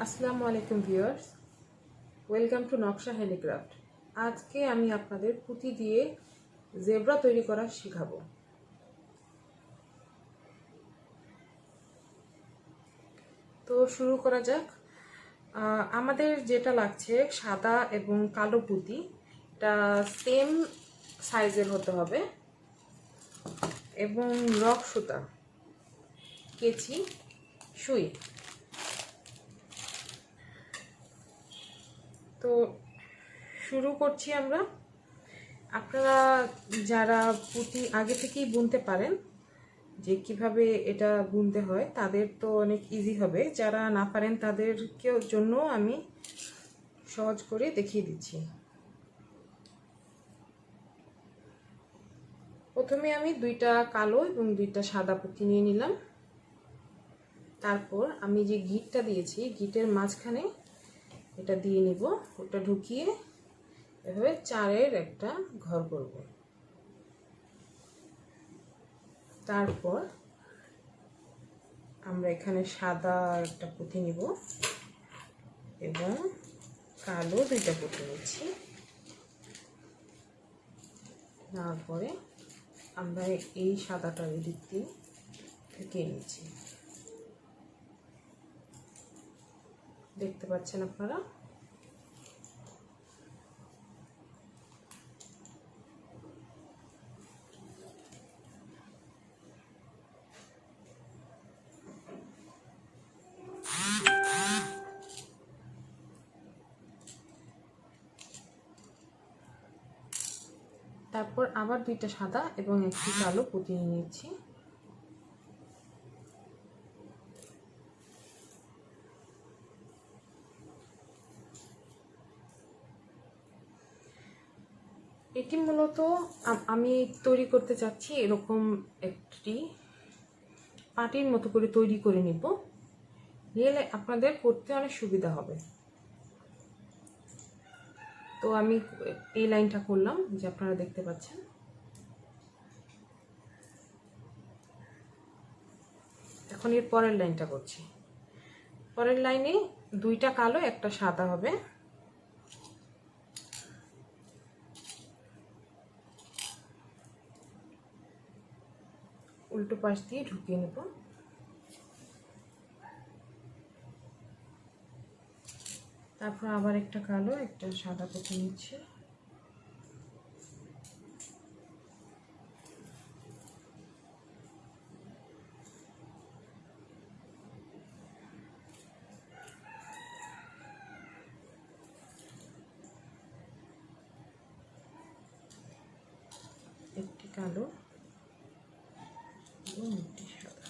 আসসালামু আলাইকুম viewers, welcome to নকশা হ্যান্ডিক্রাফট। আজকে আমি আপনাদের পুঁতি দিয়ে জেব্রা তৈরি করা শেখাবো। তো শুরু করা যাক। আমাদের যেটা লাগছে সাদা এবং কালো পুঁতি, এটা সেম সাইজের হতে হবে এবং রক সুতা, কেচি, সুই। তো শুরু করছি আমরা। আপনারা যারা পুঁতি আগে থেকেই বুনতে পারেন যে কিভাবে এটা বুনতে হয়, তাদের তো অনেক ইজি হবে। যারা না পারেন তাদেরকেও জন্য আমি সহজ করে দেখিয়ে দিচ্ছি। প্রথমে আমি দুইটা কালো এবং দুইটা সাদা পুঁতি নিয়ে নিলাম। তারপর আমি যে গিঁটটা দিয়েছি, গিঁটের মাঝখানে এটা দিয়ে নিব। ওটা ঢুকিয়ে এভাবে চারের একটা ঘর করব। তারপর আমরা এখানে সাদা একটা পুঁতি নিব এবং কালো দুইটা পুঁতি নিচ্ছি। তারপরে আমরা এই সাদাটা এদিক দিয়ে ঢুকিয়ে নিচ্ছি। দেখতে পাচ্ছেন আপনারা। তারপর আবার দুইটা সাদা এবং একটি কালো পুঁতি নিয়ে নিচ্ছি। এটি মূলত আমি তৈরি করতে চাচ্ছি এরকম একটি পাটির মতো করে তৈরি করে নিব, নিলে আপনাদের করতে অনেক সুবিধা হবে। তো আমি এই লাইনটা করলাম, যে আপনারা দেখতে পাচ্ছেন। এখন এর পরের লাইনটা করছি। পরের লাইনে দুইটা কালো একটা সাদা হবে। উল্টো পাশ দিয়ে ঢুকিয়ে নেব। তারপর আবার একটা কালো একটা সাদা পুঁতি নিচ্ছি। একটি কালো এবং একটি সাদা।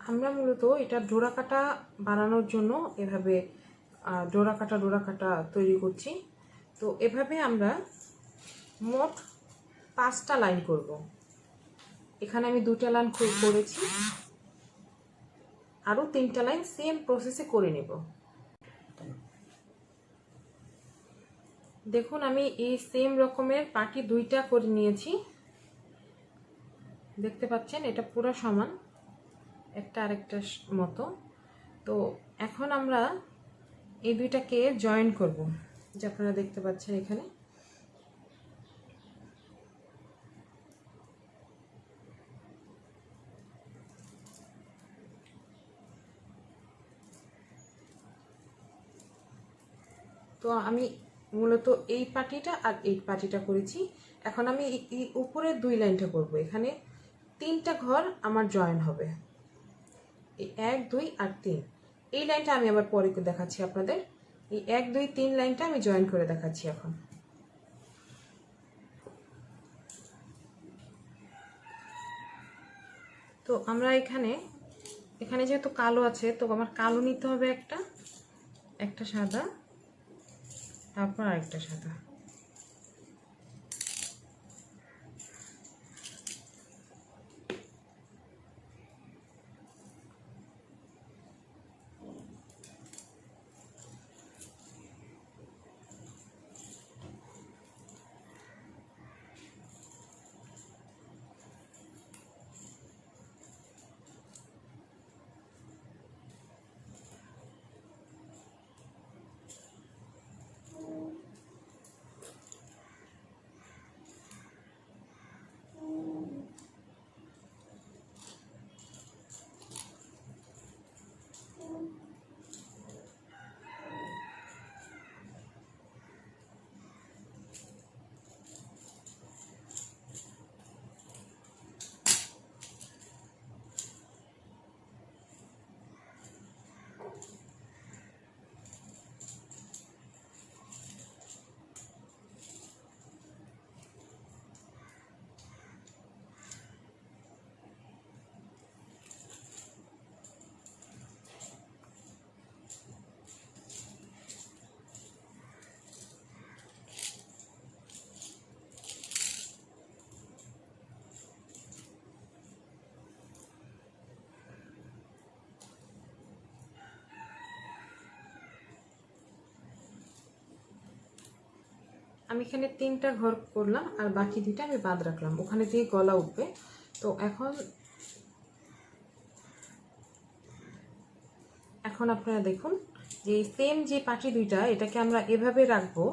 আমরা মূলত এটা ডোরা কাটা বানানোর জন্য এভাবে ডোরা কাটা তৈরি করছি। তো এভাবে আমরা মোট 5টা লাইন করব। এখানে আমি 2টা লাইন করেছি, আরও 3টা লাইন সেম প্রসেসে করে নেব। দেখুন, আমি এই সেম রকমের পাটি 2টা করে নিয়েছি। দেখতে পাচ্ছেন এটা পুরো সমান, একটা আরেকটার মতো। তো এখন আমরা এই দুইটাকে জয়েন করব, যে আপনারা দেখতে পাচ্ছেন এখানে। তো আমি মূলত এই পাটিটা আর এই পাটিটা করেছি। এখন আমি এই উপরের 2 লাইনটা করব। এখানে 3টা ঘর আমার জয়েন হবে, এই 1 2 আর 3। এই লাইনটা আমি আবার পরে দেখাচ্ছি আপনাদের। এই 1 2 3 লাইনটা আমি জয়েন করে দেখাচ্ছি এখন। তো আমরা এখানে যেহেতু কালো আছে, তো আমার কালো নিতে হবে একটা সাদা, তারপর আরেকটা সাদা। আমি এখানে 3টা ঘর করলাম আর বাকি 2টা আমি বাদ রাখলাম, ওখানে দিয়ে গলা উঠবে। তো এখন আপনারা দেখুন যে সেম যে পাটি 2টা এটাকে আমরা এভাবে রাখবো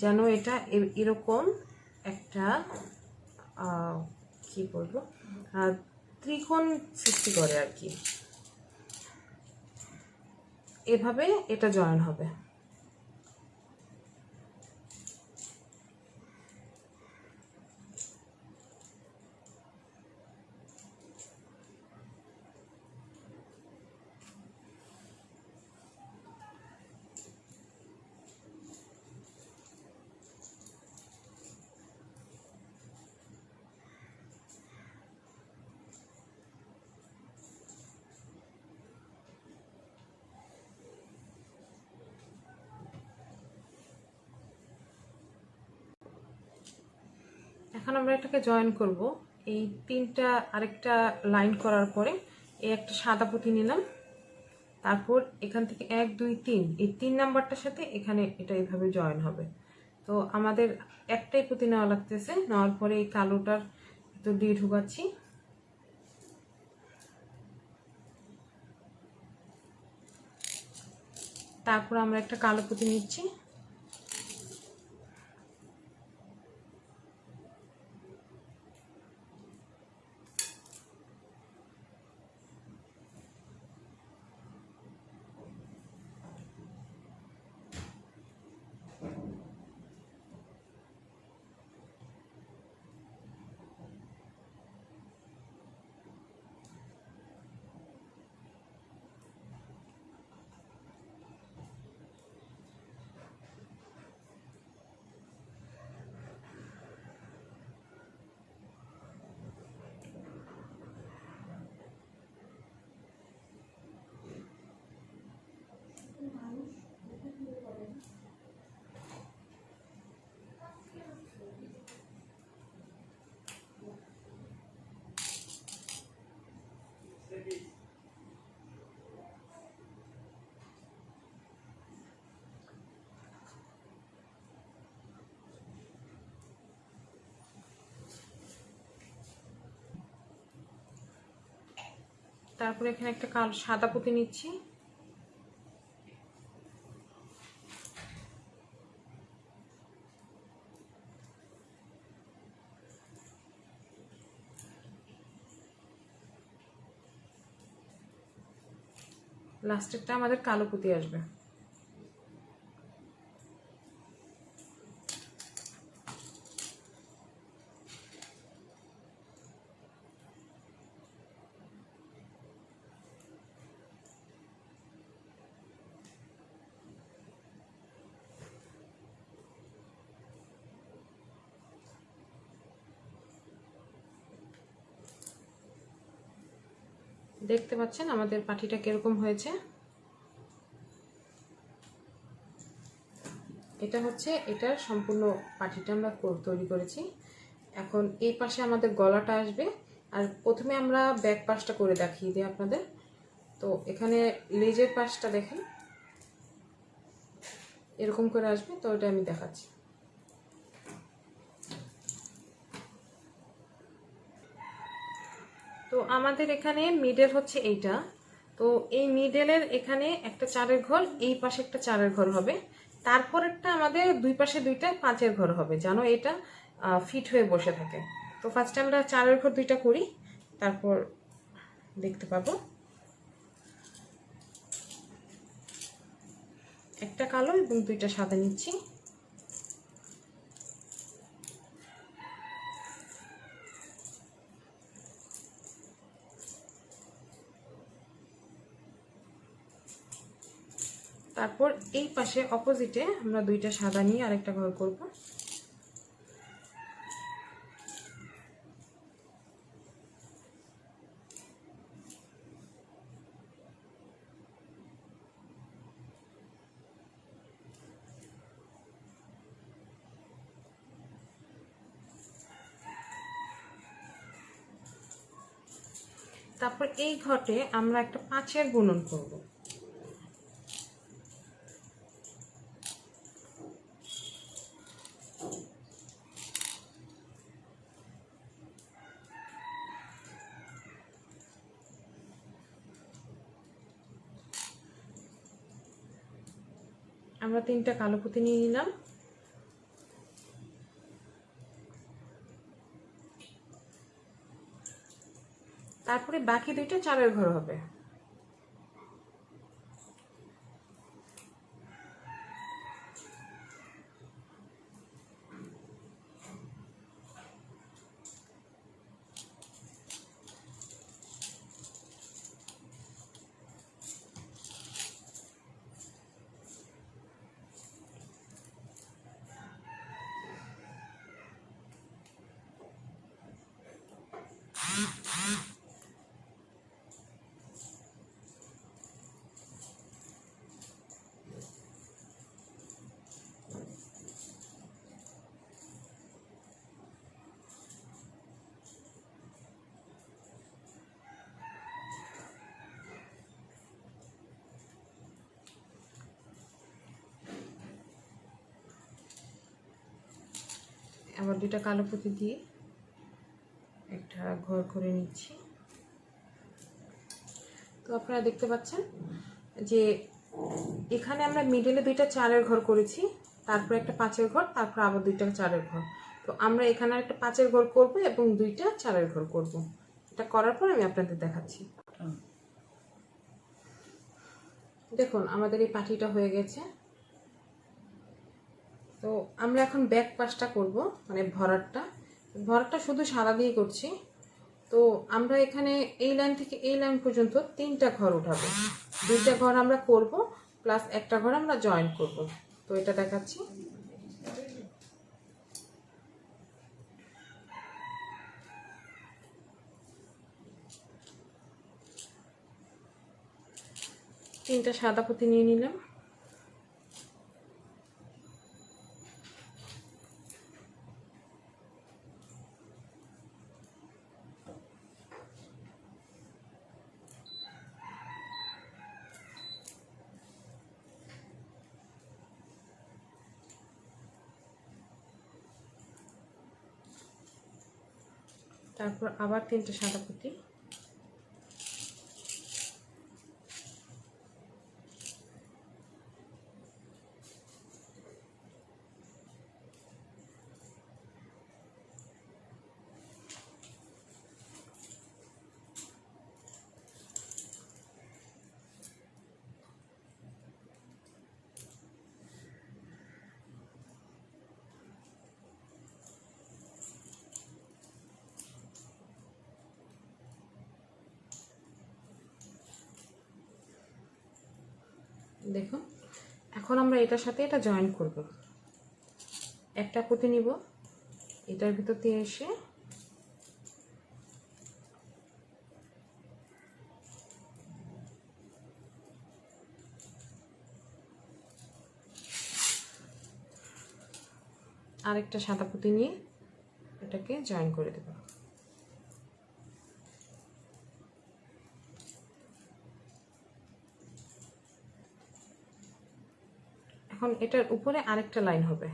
যেন এটা এরকম একটা কি বলবো ত্রিকোণ সৃষ্টি করে আর কি, এভাবে এটা জয়েন হবে। এখন আমরা এটাকে জয়েন করব। এই 3টা আরেকটা লাইন করার পরে এই একটা সাদা পুঁতি নিলাম, তারপর এখান থেকে 1 2 3 এই 3 নাম্বারটার সাথে এখানে এটা এইভাবে জয়েন হবে। তো আমাদের একটাই পুঁতি নেওয়া লাগতেছে, নেওয়ার পরে এই কালোটার ভিতর দিয়ে ঢুকাচ্ছি, তারপর আমরা একটা কালো পুঁতি নিচ্ছি, তারপরে এখানে একটা কালো সাদা পুঁতি নিচ্ছি, লাস্টেরটা আমাদের কালো পুঁতি আসবে। দেখতে পাচ্ছেন আমাদের পাটিটা কিরকম হয়েছে। এটা হচ্ছে এটার সম্পূর্ণ পাটিটা আমরা তৈরি করেছি। এখন এই পাশে আমাদের গলাটা আসবে, আর প্রথমে আমরা ব্যাক পাশটা করে দেখিয়ে দিই আপনাদের। তো এখানে লেজের পাশটা দেখেন এরকম করে আসবে, তো এটা আমি দেখাচ্ছি। তো আমাদের এখানে মিডল হচ্ছে এইটা, তো এই মিডলের এখানে একটা 4-এর ঘর, এই পাশে একটা 4-এর ঘর হবে, তারপরেরটা আমাদের দুই পাশে 2টা 5-এর ঘর হবে যেন এটা ফিট হয়ে বসে থাকে। তো ফার্স্টে আমরা 4-এর ঘর 2টা করি, তারপর দেখতে পাবো। একটা কালো এবং 2টা সাদা নিচ্ছি, তারপর এই পাশে অপোজিটে আমরা 2টা সাদা নিয়ে আরেকটা ঘর করব। তারপর এই ঘটে আমরা একটা 5-এর গুণন করব। আমরা 3টা কালো পুঁতি নিয়ে নিলাম। তারপরে বাকি 2টা চারের ঘর হবে। আবার 2টা কালো পুঁতি দিয়ে একটা ঘর করে নিচ্ছি। তো আপনারা দেখতে পাচ্ছেন যে এখানে আমরা মিডলে 2টা চারের ঘর করেছি, তারপর একটা 5-এর ঘর, তারপর আবার 2টা চারের ঘর। তো আমরা এখানে একটা 5-এর ঘর করব এবং 2টা চারের ঘর করব। এটা করার পর আমি আপনাদের দেখাচ্ছি। দেখুন আমাদের এই পাটিটা হয়ে গেছে। তো আমরা এখন ব্যাক পাশটা করব, মানে ভরাটটা শুধু সাদা দিয়ে করছি। তো আমরা এখানে এই লাইন থেকে এই লাইন পর্যন্ত 3টা ঘর উঠাবো। 2টা ঘর আমরা করব প্লাস একটা ঘর আমরা জয়েন করব। তো এটা দেখাচ্ছি। তিনটা সাদা পুঁতি নিয়ে নিলাম। তারপর আবার 3টা সাদা পুঁতি। দেখুন এখন আমরা এটার সাথে এটা জয়েন করব। একটা পুঁতি নিব, এটার ভিতর দিয়ে এসে আরেকটা সাদা পুঁতি নিয়ে এটাকে জয়েন করে দেব। এখন এটার উপরে আরেকটা লাইন হবে,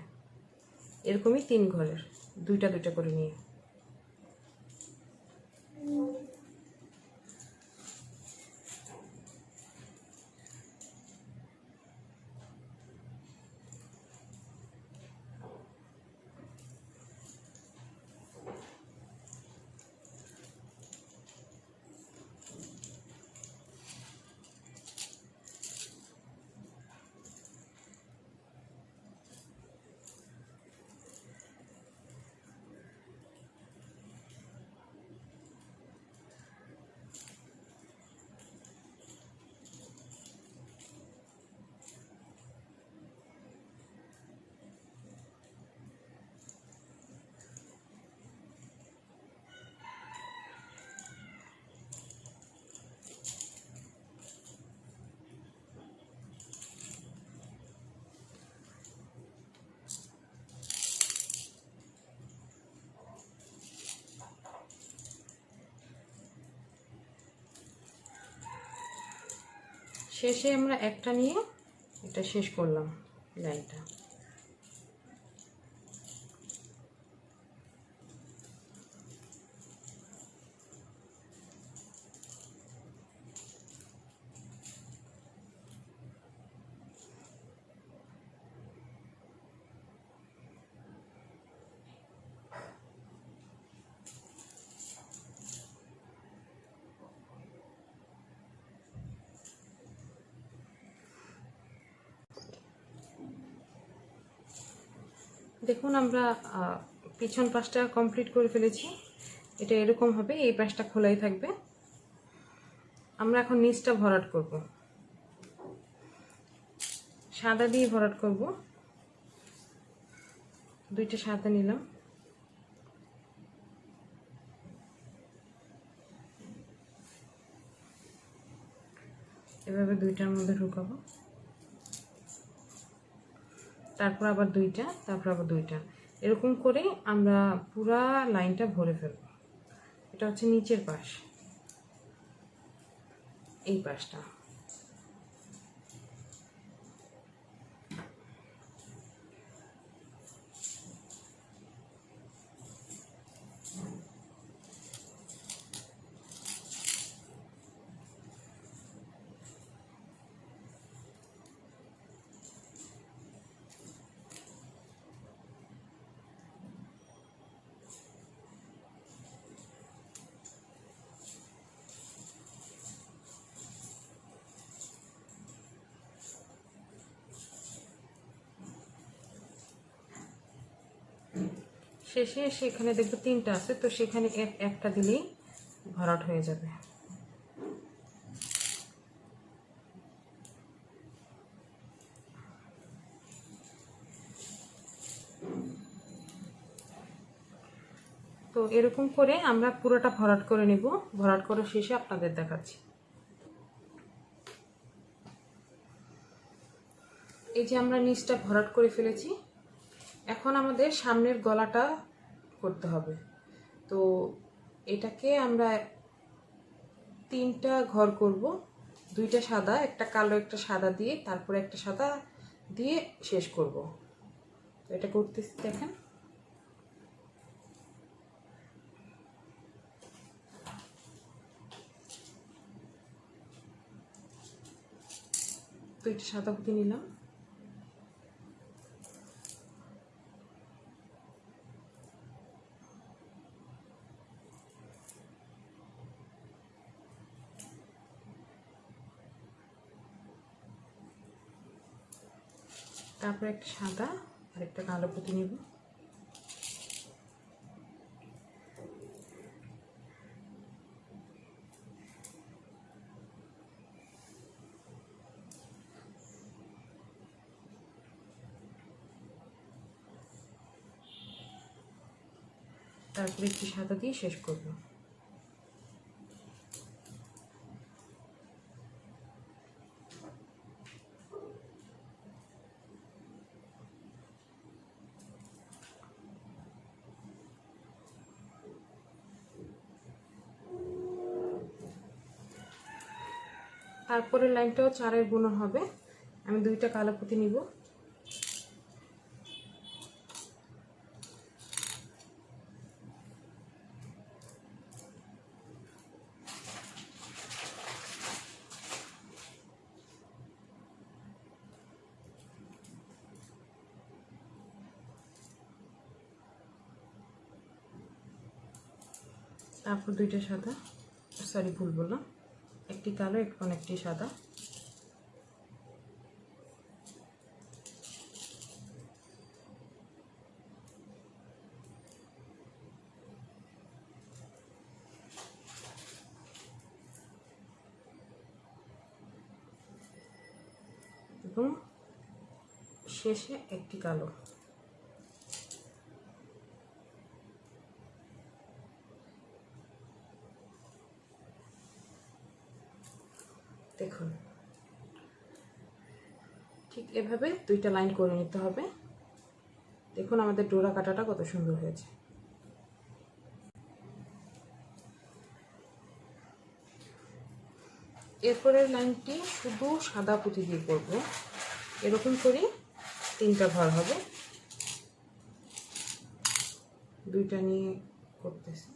এরকমই 3 ঘরের 2টা 2টা করে নিয়ে। শেষে আমরা একটা নিয়ে এটা শেষ করলাম লাইনটা। দেখুন আমরা পিছন পাশটা কমপ্লিট করে ফেলেছি। এটা এরকম হবে, এই পাশটা খোলাই থাকবে। আমরা এখন নিচটা ভরাট করব, সাদা দিয়ে ভরাট করব। দুইটা সাদা নিলাম, এভাবে দুইটার মধ্যে ঢুকাবো, তারপর আবার দুইটা, তারপর আবার দুইটা, এরকম করে আমরা পুরা লাইনটা ভরে ফেলব। এটা হচ্ছে নিচের পাশ, এই পাশটা। শেষে সেখানে দেখবো তিনটা আছে, তো সেখানে একটা দিলেই ভরাট হয়ে যাবে। তো এরকম করে আমরা পুরোটা ভরাট করে নিব। ভরাট করার শেষে আপনাদের দেখাচ্ছি। এই যে আমরা নিচটা ভরাট করে ফেলেছি, এখন আমাদের সামনের গলাটা করতে হবে। তো এটাকে আমরা তিনটা ঘর করব, দুইটা সাদা, একটা কালো, একটা সাদা দিয়ে, তারপরে একটা সাদা দিয়ে শেষ করব। তো এটা করতেছি, দেখেন। দুইটা সাদা পুঁতি নিলাম, তারপরে একটা সাদা আর একটা কালো পুঁতি নেব। তারপরে একটি সাদা দিয়ে শেষ করব। তারপরে লাইনটাও চারের গুণন হবে। আমি দুইটা কালো পুঁতি নিব, তারপর দুইটা সাদা, সরি ভুল বললাম, একটি কালো একটি সাদা, এবং শেষে একটি কালো। দেখুন, ঠিক এভাবে দুইটা লাইন করে নিতে হবে। দেখুন আমাদের ডোরা কাটাটা কত সুন্দর হয়েছে। এরপরের লাইনটি শুধু সাদা পুঁতি দিয়ে করব। এরকম করে তিনটা ঘর হবে, দুইটা নিয়ে করতেছি।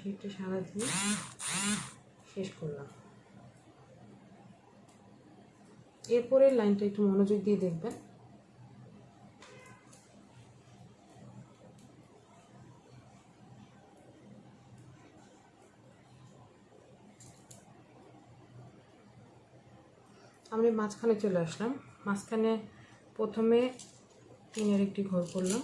শেষটা সারা দিয়ে শেষ করলাম। এরপরের লাইনটা একটু মনোযোগ দিয়ে দেখবেন। আমি মাঝখানে চলে আসলাম। মাঝখানে প্রথমে 3-এর একটি ঘর করলাম,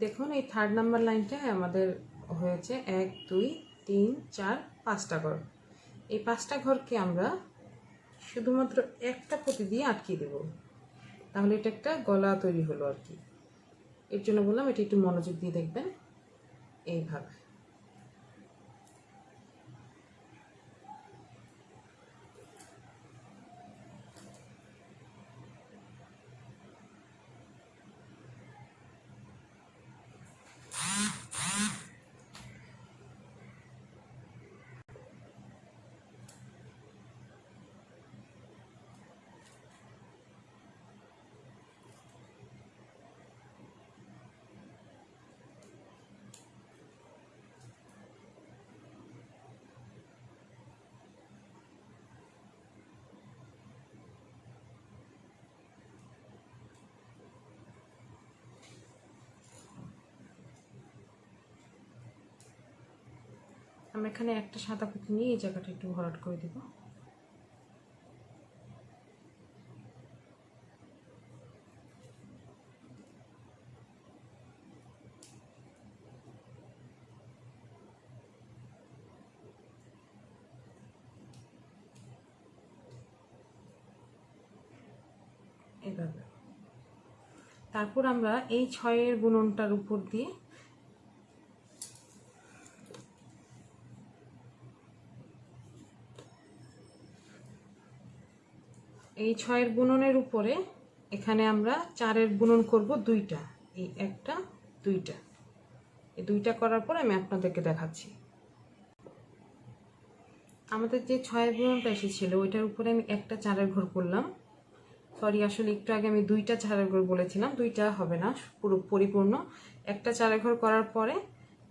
দেখুন এই 3 নাম্বার লাইনটায় আমাদের হয়েছে 1 2 3 4 5টা ঘর। এই 5টা ঘরকে আমরা শুধুমাত্র একটা পতি দিয়ে আটকে দেব, তাহলে এটা একটা গলা তৈরি হলো আর কি। এর জন্য বললাম এটা একটু মনোযোগ দিয়ে দেখবেন। এইভাবে আমরা এখানে একটা সাদা পুঁতি নিয়ে এই জায়গাটা একটু ভরাট করে দেব। এভাবে তারপর আমরা এই 6-এর বুননটার উপর দিয়ে এই 6-এর বুননের উপরে এখানে আমরা 4-এর বুনন করব 2টা, এই একটা 2টা, এই 2টা করার পর আমি আপনাদেরকে দেখাচ্ছি। আমাদের যে 6-এর বুননটা এসেছিল ওইটার উপরে আমি একটা 4-এর ঘর করলাম। সরি, আসলে একটু আগে আমি 2টা 4-এর ঘর বলেছিলাম, 2টা হবে না, পুরো পরিপূর্ণ একটা 4-এর ঘর করার পরে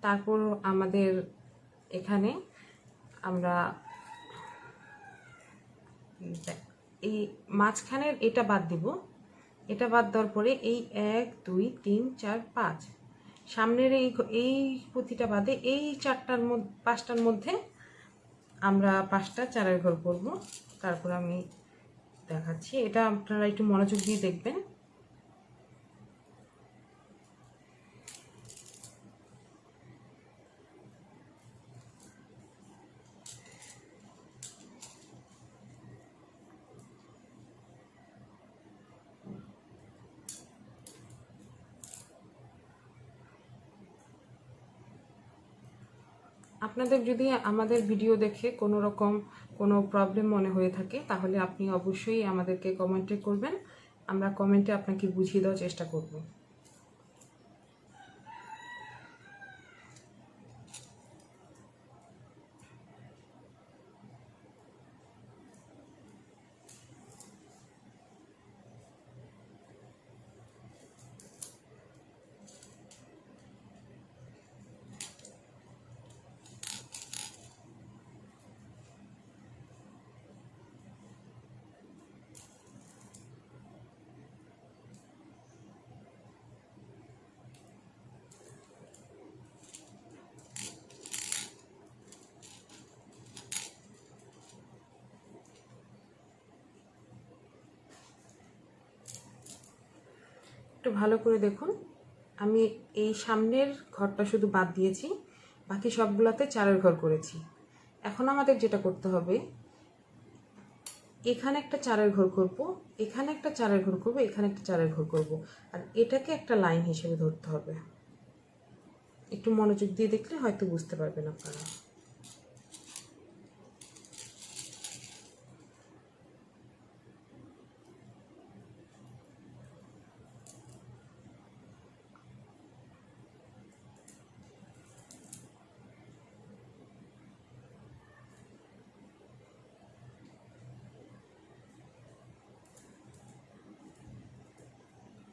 তারপর আমাদের এখানে আমরা এই মাঝখানের এটা বাদ দিব। এটা বাদ দেওয়ার পরে এই 1 2 3 4 5 সামনের এই পুঁতিটা বাদে এই 5টার মধ্যে আমরা 5টা 4-এর ঘর করব। তারপর আমি দেখাচ্ছি, এটা আপনারা একটু মনোযোগ দিয়ে দেখবেন। আপনাদের যদি আমাদের ভিডিও দেখে কোনো রকম কোনো প্রবলেম মনে হয়ে থাকে তাহলে আপনি অবশ্যই আমাদেরকে কমেন্টে করবেন, আমরা কমেন্টে আপনাকে বুঝিয়ে দেওয়ার চেষ্টা করব। একটু ভালো করে দেখুন, আমি এই সামনের ঘরটা শুধু বাদ দিয়েছি, বাকি সবগুলোতে চারের ঘর করেছি। এখন আমাদের যেটা করতে হবে, এখানে একটা চারের ঘর করব, এখানে একটা চারের ঘর করব, এখানে একটা চারের ঘর করব, আর এটাকে একটা লাইন হিসেবে ধরতে হবে। একটু মনোযোগ দিয়ে দেখলে হয়তো বুঝতে পারবেন আপনারা।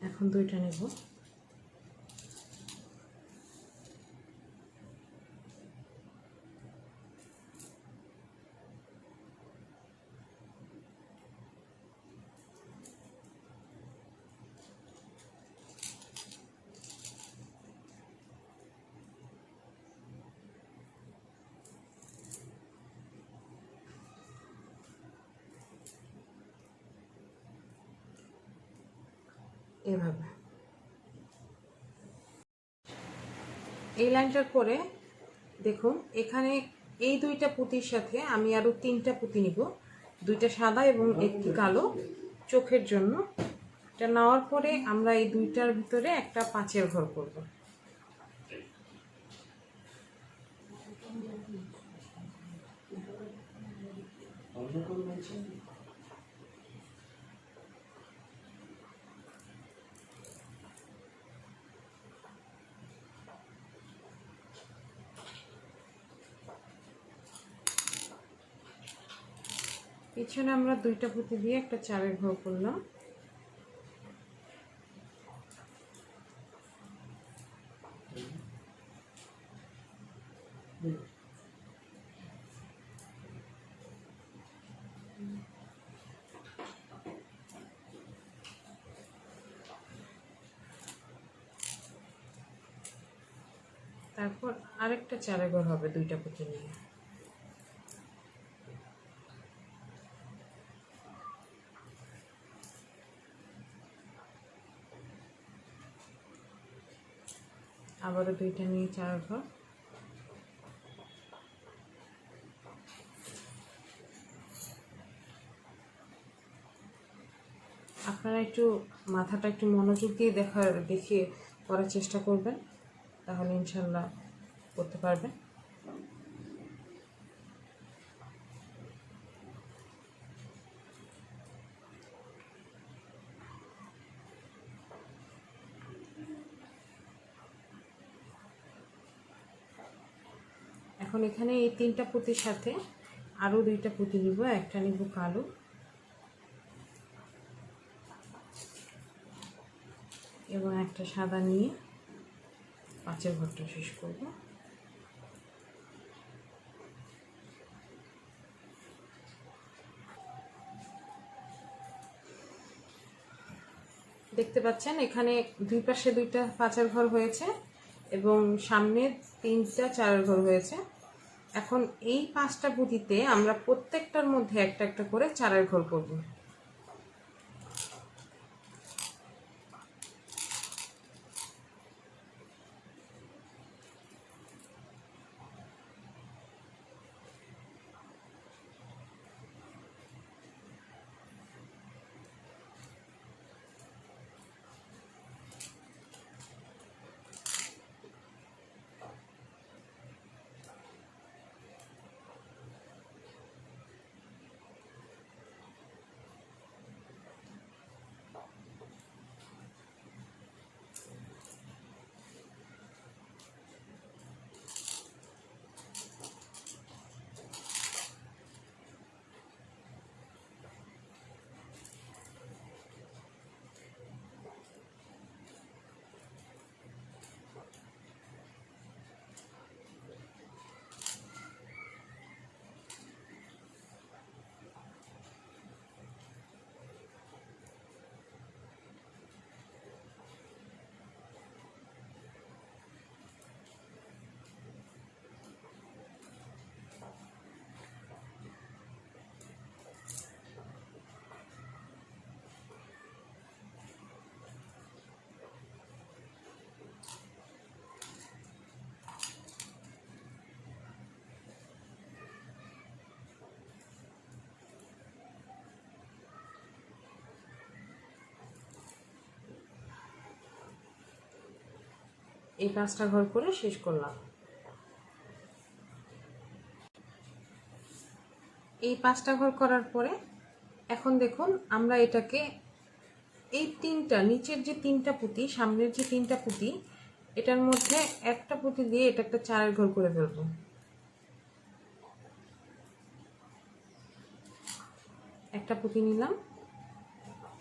এখন দুইটা নেব, এভাবে। এই লাইনটার পরে দেখুন, এখানে এই দুইটা পুঁতির সাথে আমি আরো তিনটা পুঁতি নিব, দুইটা সাদা এবং একটি কালো চোখের জন্য। এটা নেওয়ার পরে আমরা এই দুইটার ভিতরে একটা পাঁচের ঘর করব। পিছনে আমরা দুইটা পুঁতি দিয়ে একটা চারের ঘর করলাম। তারপর আরেকটা চারের ঘর হবে দুইটা পুঁতি নিয়ে। আবারও দুইটা নিয়ে চারের ঘর। আপনারা একটু মাথাটা একটু মনোযোগ দিয়ে দেখে করার চেষ্টা করবেন, তাহলে ইনশাল্লাহ করতে পারবেন। এখন এখানে এই তিনটা পুঁতির সাথে আরও দুইটা পুঁতি নিব, একটা নিব কালো এবং একটা সাদা নিয়ে পাঁচের ঘরটা শেষ করব। দেখতে পাচ্ছেন এখানে দুই পাশে দুইটা পাঁচের ঘর হয়েছে এবং সামনে তিনটা চারের ঘর হয়েছে। এখন এই পাঁচটা পুঁতিতে আমরা প্রত্যেকটার মধ্যে একটা একটা করে চারের ঘর করব। এই 5টা ঘর করে শেষ করলাম। এই 5টা ঘর করার পরে এখন দেখুন আমরা এটাকে এই 3টা নিচের যে 3টা পুঁতি, সামনের যে 3টা পুঁতি, এটার মধ্যে একটা পুঁতি দিয়ে এটা একটা 4 ঘর করে ফেলবো। একটা পুঁতি নিলাম,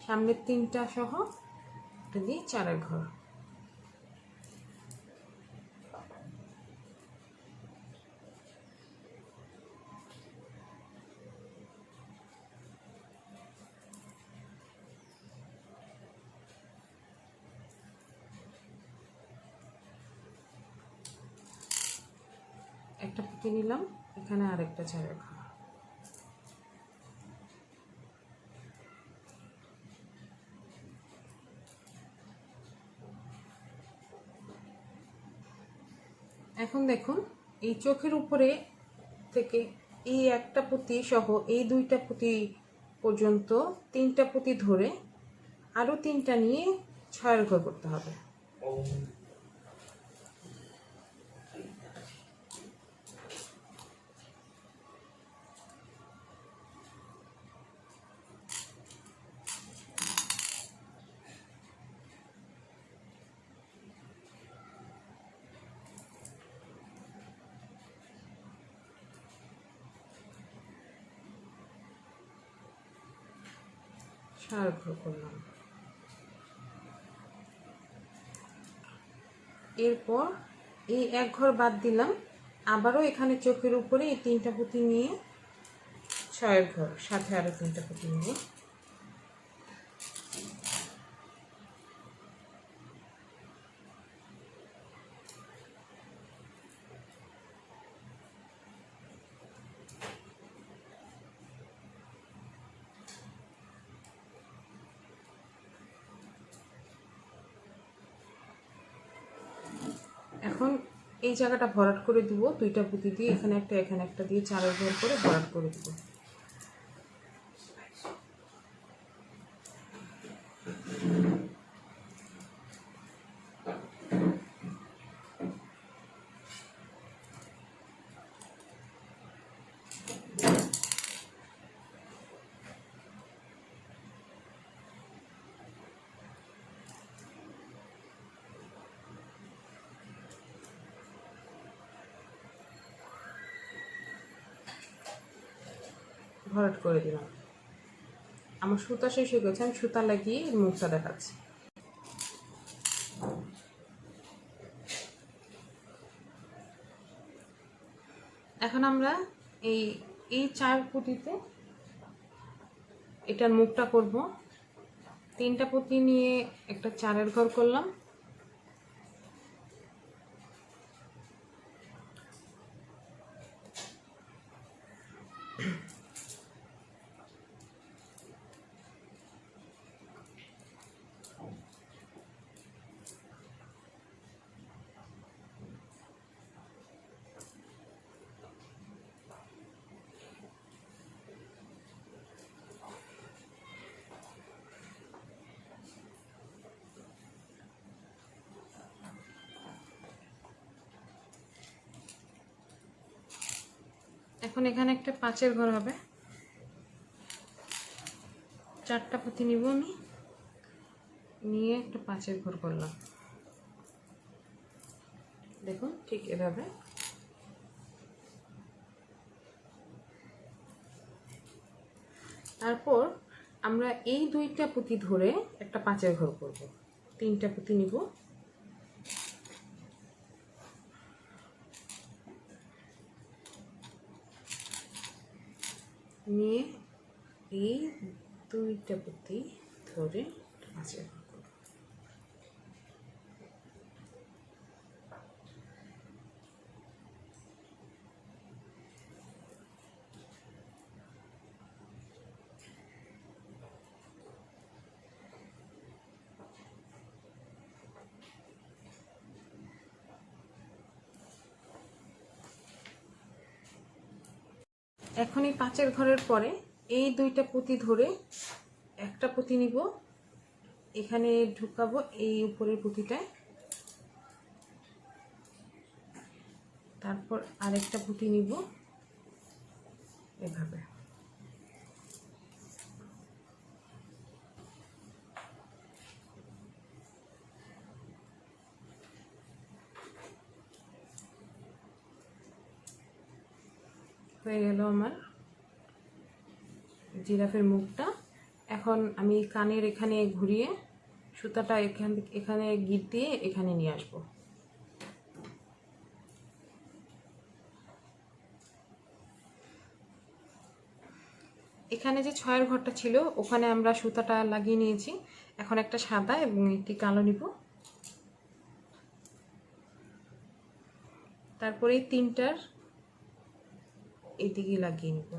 সামনের 3টা সহ এটা দিয়ে 4 ঘর। একটা পুঁতি নিলাম, এখানে আরেকটা 4 ঘর। এখন দেখুন এই চোখের উপরে থেকে এই একটা পুঁতি সহ এই 2টা পুঁতি পর্যন্ত 3টা পুঁতি ধরে আরো 3টা নিয়ে 6 ঘর করতে হবে। করলাম। এরপর এই 1 ঘর বাদ দিলাম, আবারও এখানে চোখের উপরে এই 3টা পুঁতি নিয়ে 6 ঘর, সাথে আরো 3টা পুঁতি নিয়ে এখন এই জায়গাটা ভরাট করে দিব 2টা পুঁতি দিয়ে, এখানে একটা দিয়ে 4 ঘর করে ভরাট করে দিব। ভরাট করে দিলাম। আমার সুতা শেষ হয়ে গেছে, আমি সুতা লাগিয়ে মুখটা দেখাচ্ছি। এখন আমরা এই 4 পুঁতিতে এটার মুখটা করব। 3টা পুঁতি নিয়ে একটা 4 ঘর করলাম, এখন এখানে একটা 5 ঘর হবে। 4টা পুঁতি নিব, আমি নিয়ে একটা 5 ঘর করলাম। দেখুন ঠিক এভাবে। তারপর আমরা এই 2টা পুঁতি ধরে একটা 5 ঘর করব। 3টা পুঁতি নিব, নিয়ে এই 2টা পুঁতি ধরে 5 ঘর করব। এখন এই 5 ঘরের পরে এই 2টা পুঁতি ধরে একটা পুঁতি নিব, এখানে ঢুকাবো এই উপরের পুঁতিটায়, তারপর আরেকটা পুঁতি নিব এভাবে। হয়ে গেল আমার জিরাফের মুখটা। এখন আমি কানের এখানে ঘুরিয়ে সুতাটা এখানে গিট দিয়ে এখানে নিয়ে আসব। এখানে যে 6-এর ঘরটা ছিল ওখানে আমরা সুতাটা লাগিয়ে নিয়েছি। এখন একটা সাদা এবং একটি কালো নিব। তারপরে এই 3টার এদিকে লাগিয়ে নিব।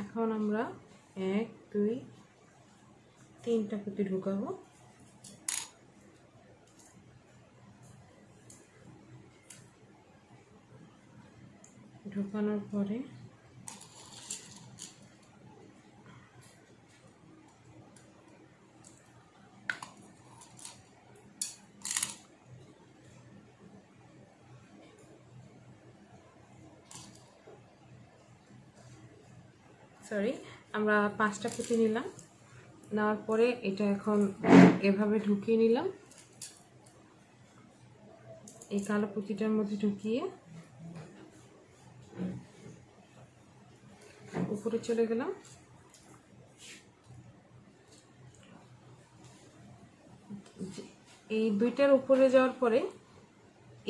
এখন আমরা 1 2 3টা পুঁতি ঢুকাবো। ঢোকানোর পরে আমরা 5টা পুঁতি নিলাম। নেওয়ার পরে এটা এখন এভাবে ঢুকিয়ে নিলাম। এই কালো পুঁতিটার মধ্যে ঢুকিয়ে উপরে চলে গেলাম। এই 2টার উপরে যাওয়ার পরে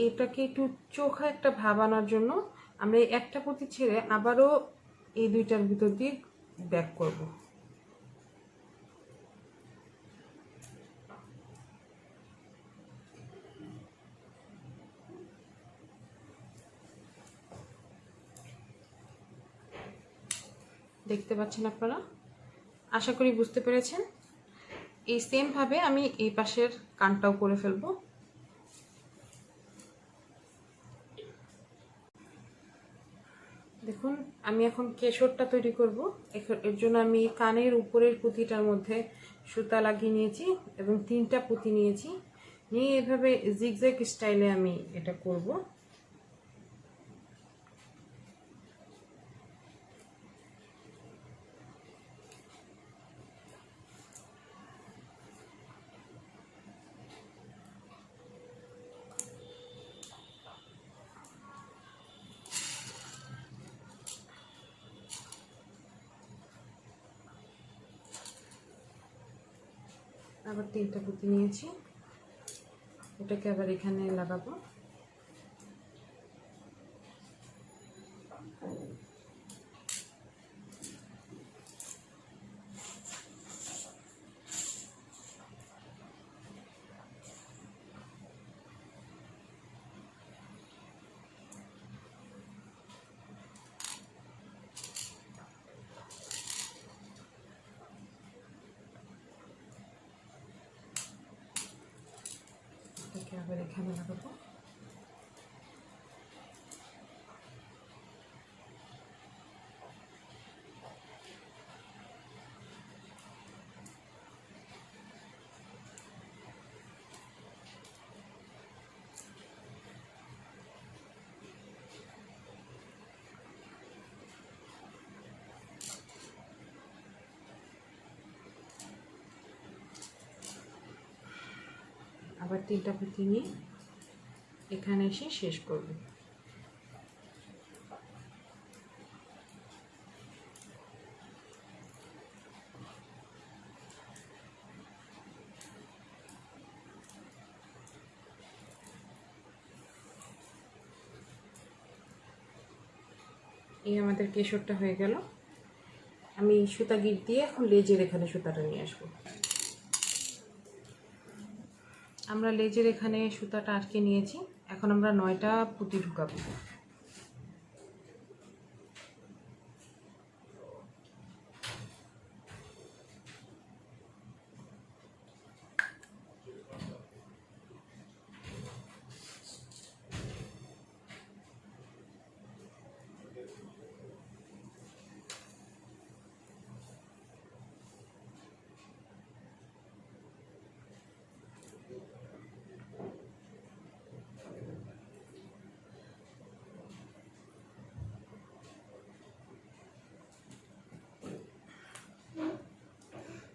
এটাকে একটু চোখা একটা ভাব আনার জন্য আমরা এই একটা পুঁতি ছেড়ে আবারও এই 2টার ভিতর দিয়ে ব্যাক করব। দেখতে পাচ্ছেন আপনারা, আশা করি বুঝতে পেরেছেন। এই সেম ভাবে আমি এই পাশের কানটাও করে ফেলবো। দেখুন আমি এখন কেশরটা তৈরি করব। এর জন্য আমি কানের উপরের পুঁতিটার মধ্যে সুতা লাগিয়ে নিয়েছি এবং 3টা পুঁতি নিয়েছি। নিয়ে এভাবে জিগজ্যাগ স্টাইলে আমি এটা করব। আবার 3টা পুঁতি নিয়েছি, এটাকে আবার এখানে লাগাবো। এটাকে আবার এখানে লাগাবো। আবার 3টা পুঁতি নিয়ে এখানে এসে শেষ করব। এই আমাদের কেশরটা হয়ে গেল। আমি সুতা গিট দিয়ে এখন লেজের এখানে সুতাটা নিয়ে আসবো। আমরা লেজের এখানে সুতাটা আটকে নিয়েছি, এখন আমরা 9টা পুঁতি ঢুকাবো।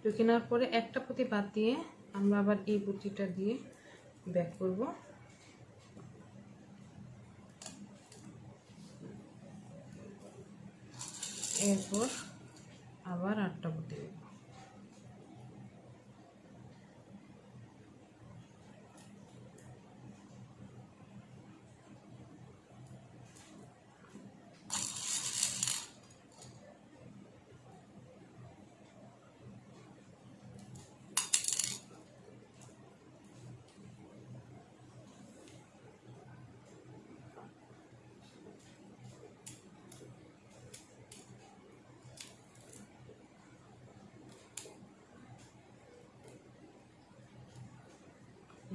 ঢুকে নেওয়ার পরে একটা পুঁতি বাদ দিয়ে আমরা আবার এই পুঁতিটা দিয়ে ব্যাক করব। এরপর আবার 8টা পুঁতি দেব।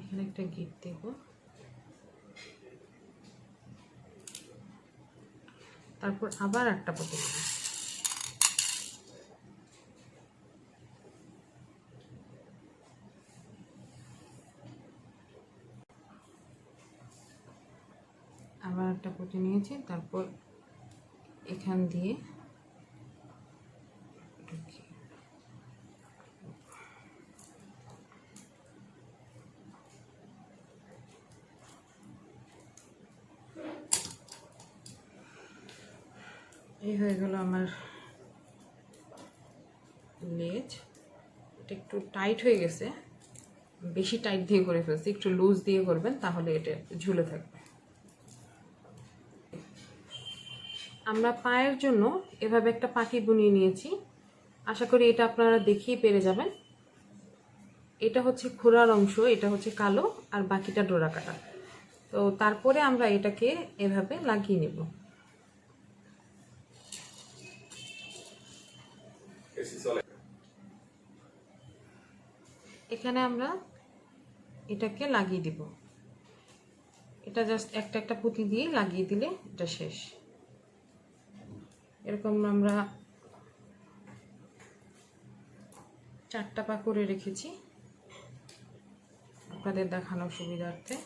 এখানে একটা গিট দেব, তারপর আবার 8টা পুঁতি দেব। আবার একটা পুঁতি নিয়েছি, তারপর এখান দিয়ে ঢুকিয়ে এই হয়ে গেল আমার লেজ। এটা একটু টাইট হয়ে গেছে, বেশি টাইট দিয়ে করে ফেলছি, একটু লুজ দিয়ে করবেন তাহলে এটা ঝুলে থাকবে। আমরা পায়ের জন্য এভাবে একটা পাটি বুনিয়ে নিয়েছি, আশা করি এটা আপনারা দেখেই পেরে যাবেন। এটা হচ্ছে খোড়ার অংশ, এটা হচ্ছে কালো আর বাকিটা ডোরা কাটা। তো তারপরে আমরা এটাকে এভাবে লাগিয়ে নেব। এখানে আমরা এটাকে লাগিয়ে দিব, এটা জাস্ট একটা একটা পুঁতি দিয়ে লাগিয়ে দিলে এটা শেষ। এরকম আমরা 4টা পা করে রেখেছি আপনাদের দেখানোর সুবিধার্থে।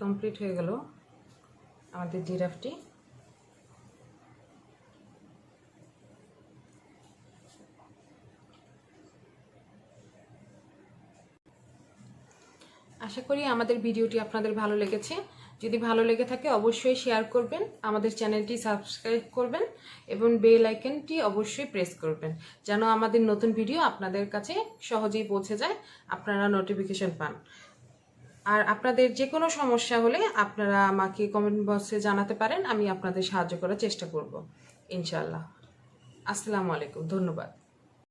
কমপ্লিট হয়ে গেল আমাদের জিরাফটি। আশা করি আমাদের ভিডিওটি আপনাদের ভালো লেগেছে। যদি ভালো লেগে থাকে অবশ্যই শেয়ার করবেন, আমাদের চ্যানেলটি সাবস্ক্রাইব করবেন এবং বেল আইকনটি অবশ্যই প্রেস করবেন যেন আমাদের নতুন ভিডিও আপনাদের কাছে সহজেই পৌঁছে যায়, আপনারা নোটিফিকেশন পান। আর আপনাদের যে কোনো সমস্যা হলে আপনারা আমাকে কমেন্ট বক্সে জানাতে পারেন, আমি আপনাদের সাহায্য করার চেষ্টা করব ইনশাআল্লাহ। আসসালামু আলাইকুম, ধন্যবাদ।